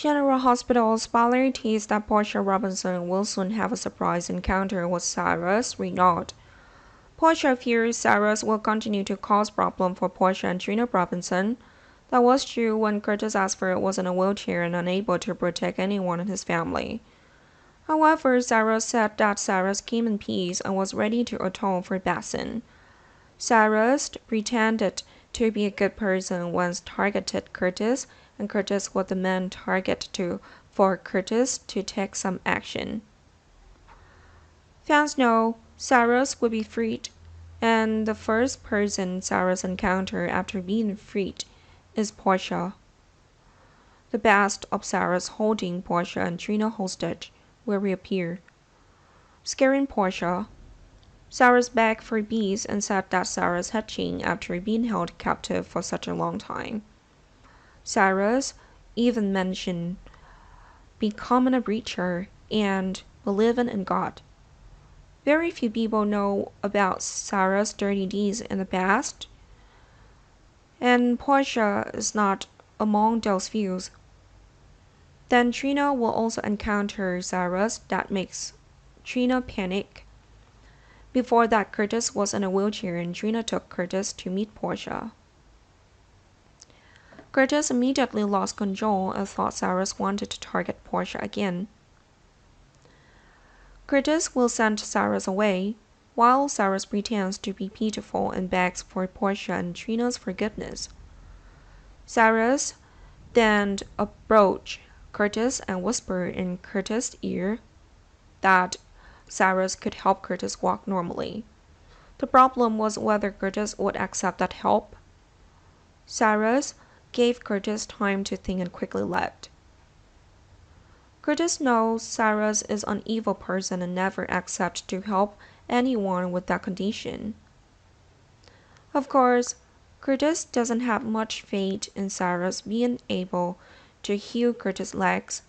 General Hospital speculates that Portia Robinson will soon have a surprise encounter with Cyrus Renaud. Portia fears Cyrus will continue to cause problems for Portia and Trina Robinson. That was true when Curtis Asford was in a wheelchair and unable to protect anyone in his family. However, Cyrus said that Cyrus came in peace and was ready to atone for Bassin. Cyrus pretended to be a good person once targeted Curtis, and Curtis was the main target for Curtis to take some action. Fans know Cyrus will be freed, and the first person Cyrus encounters after being freed is Portia. The best of Cyrus holding Portia and Trina hostage will reappear, scaring Portia. Cyrus begged for peace and said that Cyrus had changed after being held captive for such a long time. Cyrus even mentioned becoming a preacher and believing in God. Very few people know about Cyrus' dirty deeds in the past, and Portia is not among those few. Then Trina will also encounter Cyrus that makes Trina panic. Before that, Curtis was in a wheelchair and Trina took Curtis to meet Portia. Curtis immediately lost control and thought Cyrus wanted to target Portia again. Curtis will send Cyrus away, while Cyrus pretends to be pitiful and begs for Portia and Trina's forgiveness. Cyrus then approached Curtis and whispered in Curtis' ear that Cyrus could help Curtis walk normally. The problem was whether Curtis would accept that help. Cyrus gave Curtis time to think and quickly left. Curtis knows Cyrus is an evil person and never accepts to help anyone with that condition. Of course, Curtis doesn't have much faith in Cyrus being able to heal Curtis' legs.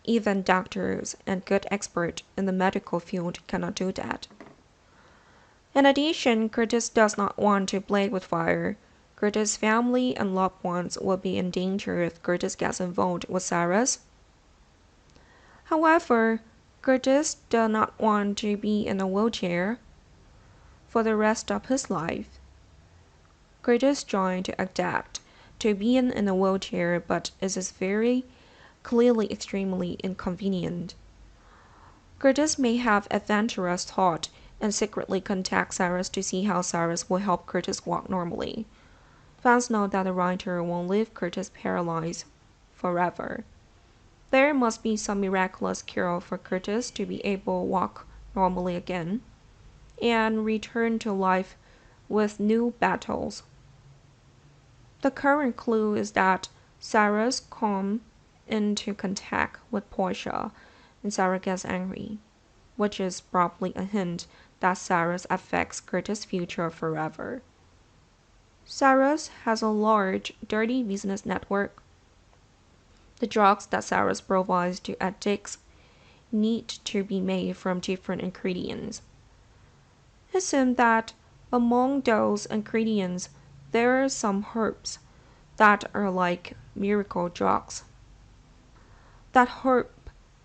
Even doctors and good experts in the medical field cannot do that. In addition, Curtis does not want to play with fire. Curtis' family and loved ones will be in danger if Curtis gets involved with Cyrus. However, Curtis does not want to be in a wheelchair for the rest of his life. Curtis trying to adapt to being in a wheelchair, but it is very clearly extremely inconvenient. Curtis may have adventurous thought and secretly contact Cyrus to see how Cyrus will help Curtis walk normally. Fans know that the writer won't leave Curtis paralyzed forever. There must be some miraculous cure for Curtis to be able to walk normally again and return to life with new battles. The current clue is that Cyrus comes into contact with Portia and Cyrus gets angry, which is probably a hint that Cyrus affects Curtis' future forever. Cyrus has a large, dirty business network. The drugs that Cyrus provides to addicts need to be made from different ingredients. Assume that among those ingredients there are some herbs that are like miracle drugs. That herb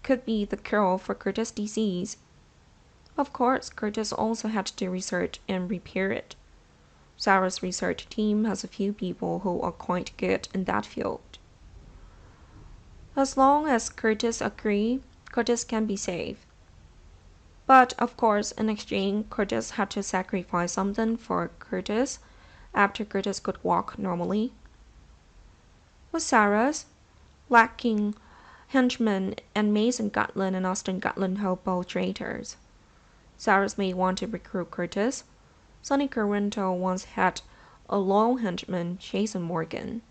could be the cure for Curtis' disease. Of course, Curtis also had to research and repair it. Cyrus' research team has a few people who are quite good in that field. As long as Curtis agrees, Curtis can be saved. But of course, in exchange, Curtis had to sacrifice something for Curtis after Curtis could walk normally. With Cyrus lacking henchmen and Mason Gatlin and Austin Gatlin hold both traitors. Cyrus may want to recruit Curtis. Sonny Corinto once had a loyal henchman, Jason Morgan.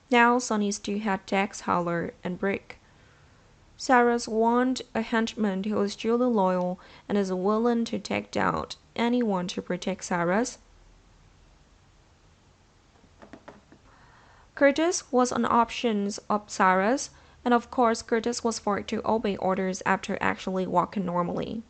Now Sonny still had Dex Howler and Brick. Cyrus wants a henchman who is truly loyal and is willing to take down anyone to protect Cyrus. Curtis was an option of Cyrus, and of course Curtis was forced to obey orders after actually walking normally.